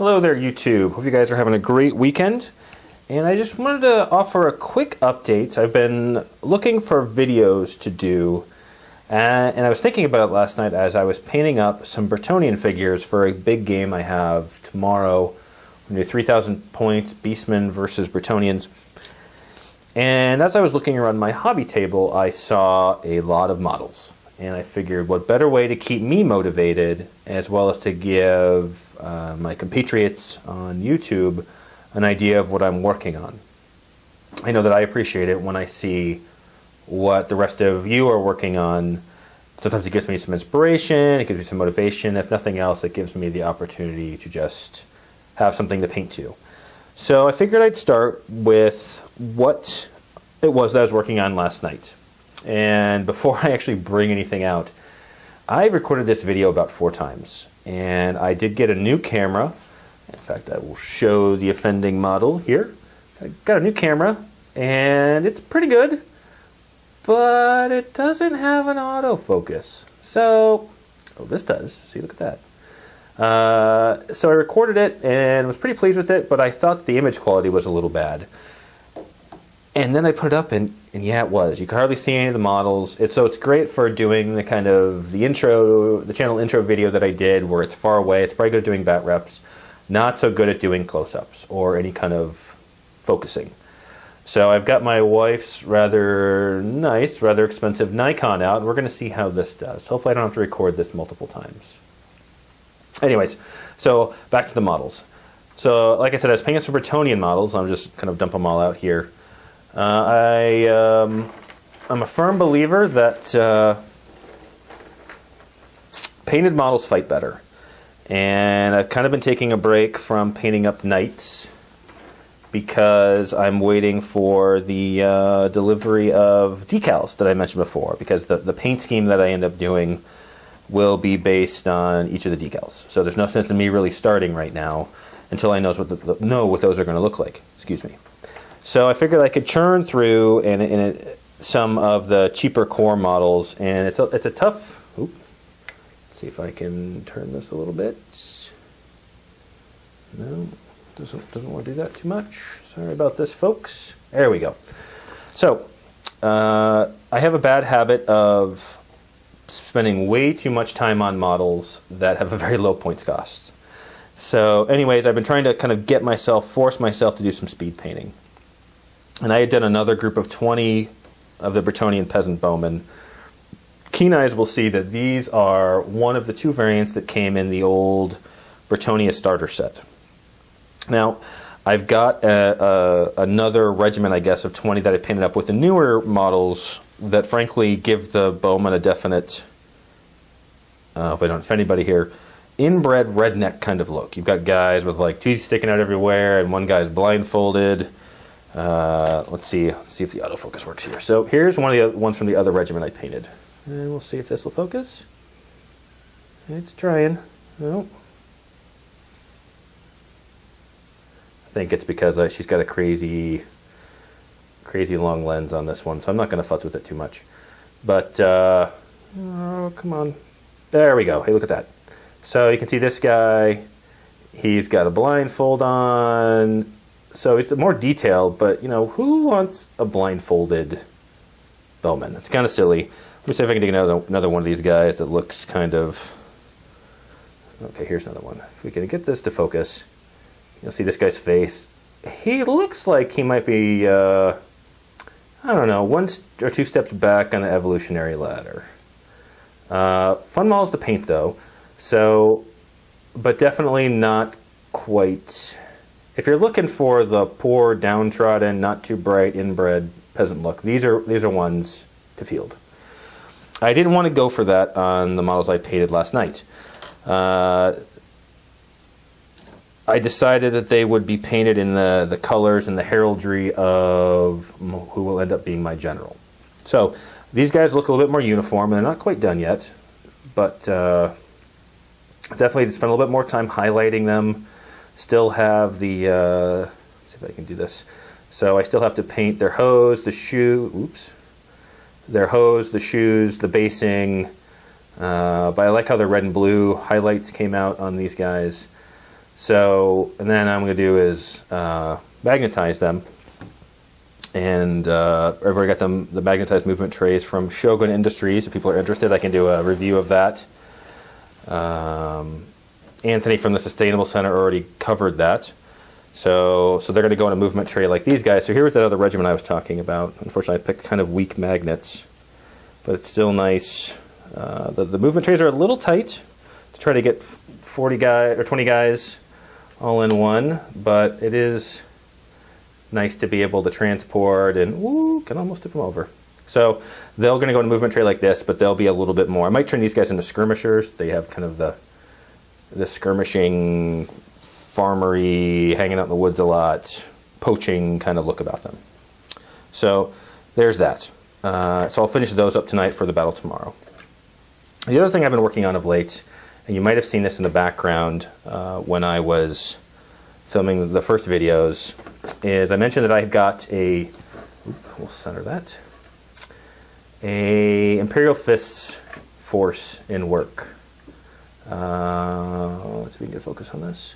Hello there, YouTube. Hope you guys are having a great weekend. And I just wanted to offer a quick update. I've been looking for videos to do, and I was thinking about it last night as I was painting up some Bretonnian figures for a big game I have tomorrow. We're going to do 3,000 points, Beastmen versus Bretonnians. And as I was looking around my hobby table, I saw a lot of models. And I figured what better way to keep me motivated, as well as to give my compatriots on YouTube an idea of what I'm working on. I know that I appreciate it when I see what the rest of you are working on. Sometimes it gives me some inspiration, it gives me some motivation. If nothing else, it gives me the opportunity to just have something to paint to. So I figured I'd start with what it was that I was working on last night. And before I actually bring anything out, I recorded this video about 4 times. And I did get a new camera. In fact, I will show the offending model here. I got a new camera, and it's pretty good, but it doesn't have an autofocus. So, oh, this does. See, look at that. So I recorded it and was pretty pleased with it, but I thought the image quality was a little bad. And then I put it up, and yeah, it was. You could hardly see any of the models. So it's great for doing the kind of the channel intro video that I did, where it's far away. It's probably good at doing bat reps. Not so good at doing close-ups or any kind of focusing. So I've got my wife's rather nice, rather expensive Nikon out, and we're going to see how this does. Hopefully I don't have to record this multiple times. Anyways, so back to the models. So like I said, I was painting some Bretonnian models. I'm just kind of dump them all out here. I'm a firm believer that painted models fight better. And I've kind of been taking a break from painting up knights because I'm waiting for the delivery of decals that I mentioned before, because the paint scheme that I end up doing will be based on each of the decals. So there's no sense in me really starting right now until I know what those are going to look like. Excuse me. So I figured I could churn through some of the cheaper core models, and it's a tough. Oops. Let's see if I can turn this a little bit. No, doesn't want to do that too much. Sorry about this, folks. There we go. So I have a bad habit of spending way too much time on models that have a very low points cost. So anyways, I've been trying to kind of force myself to do some speed painting. And I had done another group of 20 of the Bretonnian peasant bowmen. Keen eyes will see that these are one of the 2 variants that came in the old Bretonnia starter set. Now, I've got another regiment, I guess, of 20 that I painted up with the newer models that frankly give the bowman a definite, I hope I don't offend anybody here, inbred redneck kind of look. You've got guys with like teeth sticking out everywhere, and one guy's blindfolded. Let's see if the autofocus works here. So here's one of the ones from the other regiment I painted. And we'll see if this will focus. It's trying. No. I think it's because she's got a crazy long lens on this one, so I'm not going to futz with it too much. But, oh, come on. There we go. Hey, look at that. So you can see this guy. He's got a blindfold on. So it's more detailed, but, you know, who wants a blindfolded bowman? It's kind of silly. Let me see if I can take another one of these guys that looks kind of... Okay, here's another one. If we can get this to focus, you'll see this guy's face. He looks like he might be, I don't know, 1 or 2 steps back on the evolutionary ladder. Fun models to paint, though. So, but definitely not quite... If you're looking for the poor, downtrodden, not too bright, inbred peasant look, these are ones to field. I didn't want to go for that on the models I painted last night. I decided that they would be painted in the colors and the heraldry of who will end up being my general. So these guys look a little bit more uniform, and they're not quite done yet, but definitely spend a little bit more time highlighting them. Still have the, let's see if I can do this. So I still have to paint their hose, the shoe, their hose, the shoes, the basing. But I like how the red and blue highlights came out on these guys. So, and then I'm going to do is magnetize them. And I've already got them, the magnetized movement trays from Shogun Industries. If people are interested, I can do a review of that. Anthony from the Sustainable Center already covered that. So they're going to go in a movement tray like these guys. So here's that other regiment I was talking about. Unfortunately, I picked kind of weak magnets, but it's still nice. The movement trays are a little tight to try to get 40 guys or 20 guys all in one, but it is nice to be able to transport and can almost tip them over. So they're going to go in a movement tray like this, but they'll be a little bit more. I might turn these guys into skirmishers. They have kind of the skirmishing, farmery, hanging out in the woods a lot, poaching kind of look about them. So there's that. So I'll finish those up tonight for the battle tomorrow. The other thing I've been working on of late, and you might have seen this in the background when I was filming the first videos, is I mentioned that I've got we'll center that, a Imperial Fists force in work. Let's see if we can get a focus on this.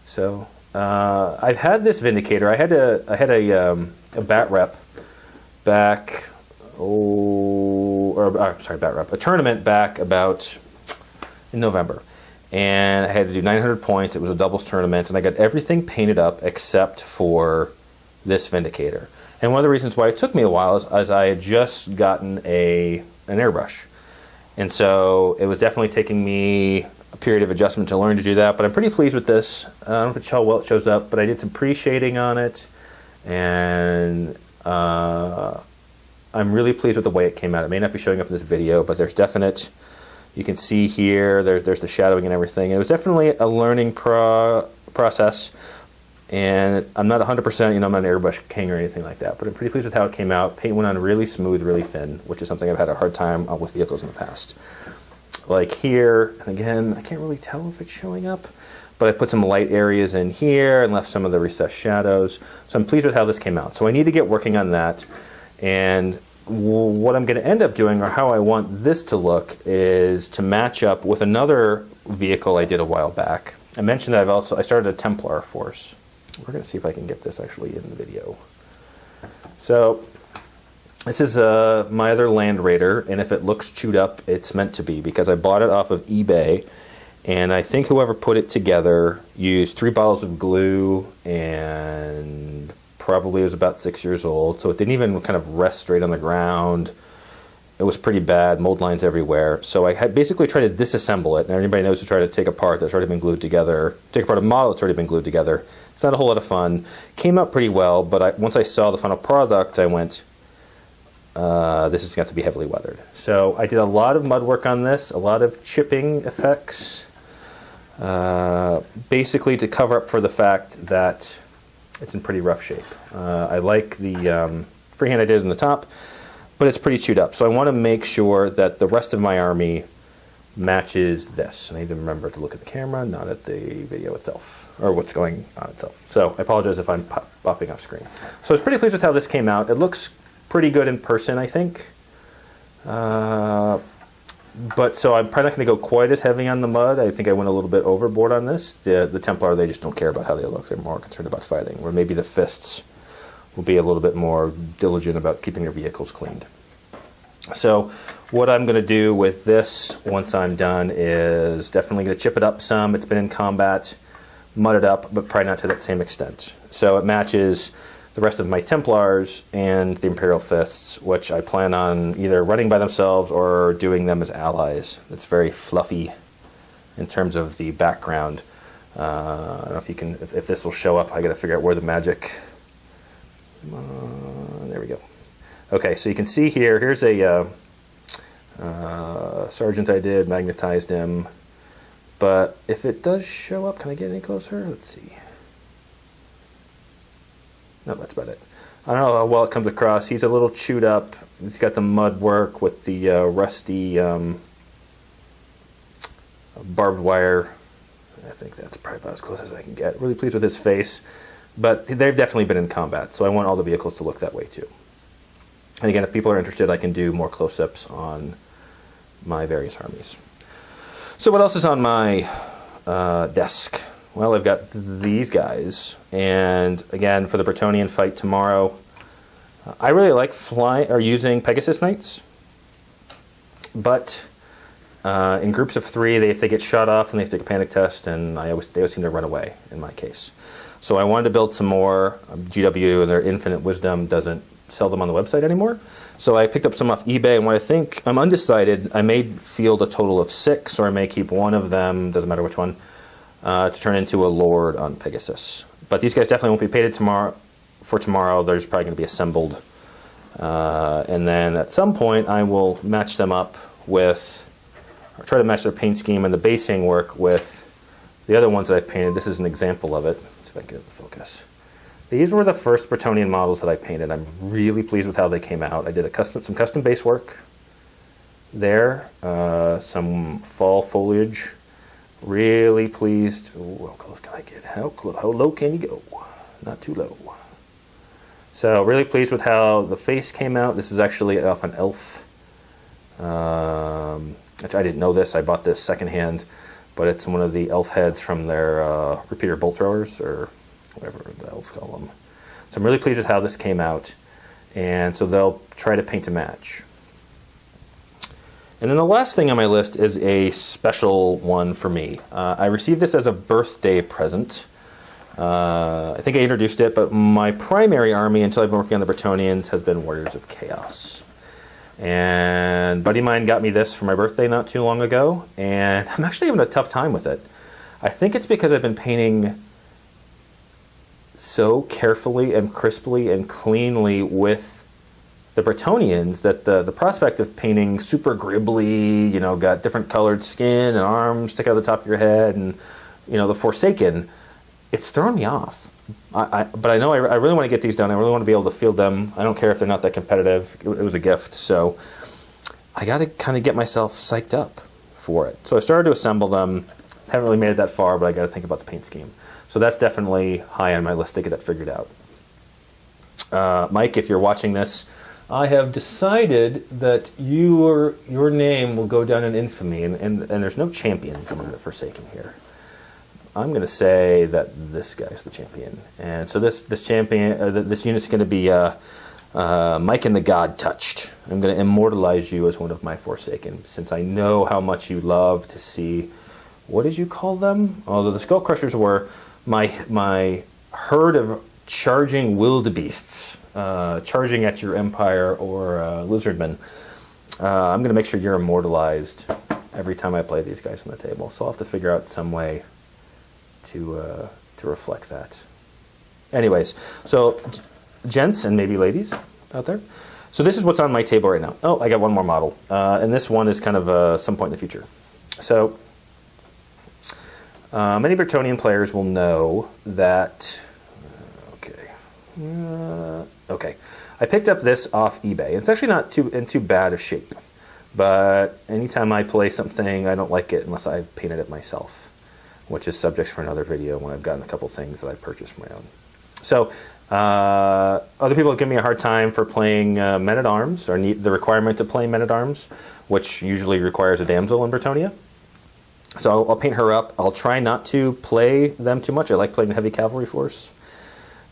So I've had this Vindicator. I had a bat rep back, a tournament back about in November. And I had to do 900 points. It was a doubles tournament, and I got everything painted up except for this Vindicator. And one of the reasons why it took me a while is I had just gotten an airbrush. And so it was definitely taking me a period of adjustment to learn to do that, but I'm pretty pleased with this. I don't know if it's how well it shows up, but I did some pre-shading on it, and I'm really pleased with the way it came out. It may not be showing up in this video, but there's definite, you can see here, there's the shadowing and everything. It was definitely a learning process, and I'm not 100%, I'm not an airbrush king or anything like that, but I'm pretty pleased with how it came out. Paint went on really smooth, really thin, which is something I've had a hard time with vehicles in the past. Like here, and again, I can't really tell if it's showing up, but I put some light areas in here and left some of the recessed shadows. So I'm pleased with how this came out. So I need to get working on that. And what I'm going to end up doing, or how I want this to look, is to match up with another vehicle I did a while back. I mentioned that I started a Templar force. We're going to see if I can get this actually in the video. So this is my other Land Raider, and if it looks chewed up, it's meant to be, because I bought it off of eBay, and I think whoever put it together used 3 bottles of glue, and probably it was about 6 years old, so it didn't even kind of rest straight on the ground. It was pretty bad, mold lines everywhere. So I had basically tried to disassemble it. Now anybody knows who tried to take apart that's already been glued together, take apart a model that's already been glued together. It's not a whole lot of fun. Came out pretty well, but once I saw the final product, I went, this is going to be heavily weathered. So I did a lot of mud work on this, a lot of chipping effects, basically to cover up for the fact that it's in pretty rough shape. I like the freehand I did in the top, but it's pretty chewed up. So I want to make sure that the rest of my army matches this. I need to remember to look at the camera, not at the video itself, or what's going on itself. So I apologize if I'm popping off screen. So I was pretty pleased with how this came out. It looks pretty good in person, I think. But so I'm probably not going to go quite as heavy on the mud. I think I went a little bit overboard on this. The Templar, they just don't care about how they look. They're more concerned about fighting, where maybe the Fists will be a little bit more diligent about keeping their vehicles cleaned. So what I'm going to do with this once I'm done is definitely going to chip it up some. It's been in combat, mud it up, but probably not to that same extent. So it matches the rest of my Templars and the Imperial Fists, which I plan on either running by themselves or doing them as allies. It's very fluffy in terms of the background. I don't know if you can, if this will show up. I got to figure out where the magic. There we go. Okay, so you can see here. Here's a sergeant I did, magnetized him. But if it does show up, can I get any closer? Let's see. No, that's about it. I don't know how well it comes across. He's a little chewed up. He's got the mud work with the rusty barbed wire. I think that's probably about as close as I can get. Really pleased with his face. But they've definitely been in combat, so I want all the vehicles to look that way too. And again, if people are interested, I can do more close-ups on my various armies. So what else is on my desk? well, I've got these guys. And again, for the Bretonnian fight tomorrow, I really like using Pegasus Knights. But in groups of 3, if they get shot off, then they have to take a panic test, and they always seem to run away, in my case. So I wanted to build some more. GW and their infinite wisdom doesn't sell them on the website anymore. So I picked up some off eBay, and what I think, I'm undecided. I may field a total of 6, or I may keep one of them, doesn't matter which one, to turn into a Lord on Pegasus. But these guys definitely won't be painted for tomorrow. They're just probably going to be assembled. And then at some point, I will match them up with, or try to match their paint scheme and the basing work with the other ones that I've painted. This is an example of it. Let's see if I can get the focus. These were the first Bretonnian models that I painted. I'm really pleased with how they came out. I did some custom base work there, some fall foliage. Really pleased. Ooh, how close can I get? How low can you go? Not too low. So really pleased with how the face came out. This is actually off an elf. I didn't know this. I bought this secondhand, but it's one of the elf heads from their repeater bolt throwers, or whatever the elves call them. So I'm really pleased with how this came out, and so they'll try to paint a match. And then the last thing on my list is a special one for me. I received this as a birthday present. I think I introduced it, but my primary army until I've been working on the Bretonnians has been Warriors of Chaos. And a buddy of mine got me this for my birthday not too long ago, and I'm actually having a tough time with it. I think it's because I've been painting so carefully and crisply and cleanly with the Bretonnians that the prospect of painting super gribbly, got different colored skin and arms stick out of the top of your head, and the Forsaken, it's thrown me off. But I know I really want to get these done. I really want to be able to field them. I don't care if they're not that competitive. It was a gift, so I got to kind of get myself psyched up for it. So I started to assemble them. Haven't really made it that far, but I got to think about the paint scheme. So that's definitely high on my list to get that figured out. Mike, if you're watching this, I have decided that your name will go down in infamy, and there's no champions among the Forsaken here. I'm going to say that this guy's the champion, and so this champion, this unit's going to be Mike and the God Touched. I'm going to immortalize you as one of my Forsaken, since I know how much you love to see. What did you call them? Although the Skull Crushers were my herd of charging wildebeests, charging at your empire or lizardmen. I'm going to make sure you're immortalized every time I play these guys on the table. So I'll have to figure out some way to reflect that. Anyways, so gents and maybe ladies out there. So this is what's on my table right now. Oh, I got one more model, and this one is kind of some point in the future. So many Bretonnian players will know that. Okay, I picked up this off eBay. It's actually not in too bad of shape, but anytime I play something, I don't like it unless I've painted it myself, which is subject for another video when I've gotten a couple things that I purchased for my own. So other people give me a hard time for playing men-at-arms, or need the requirement to play men-at-arms, which usually requires a damsel in Bretonnia. So I'll paint her up. I'll try not to play them too much. I like playing the heavy cavalry force.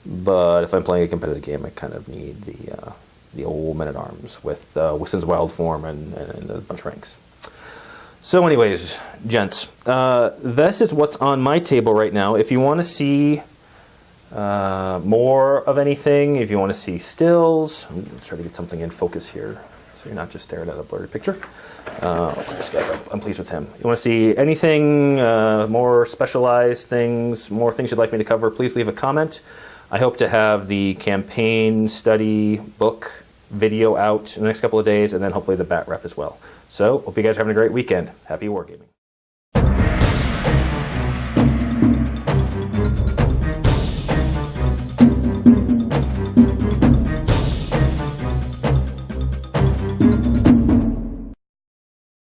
But if I'm playing a competitive game, I kind of need the old men-at-arms with Wissen's Wild Form and a bunch of ranks. So anyways, gents, this is what's on my table right now. If you want to see more of anything, if you want to see stills, let's try to get something in focus here so you're not just staring at a blurry picture. This guy, I'm pleased with him. You want to see anything, more specialized things, more things you'd like me to cover, please leave a comment. I hope to have the campaign study book video out in the next couple of days, and then hopefully the bat rep as well. So, hope you guys are having a great weekend. Happy wargaming.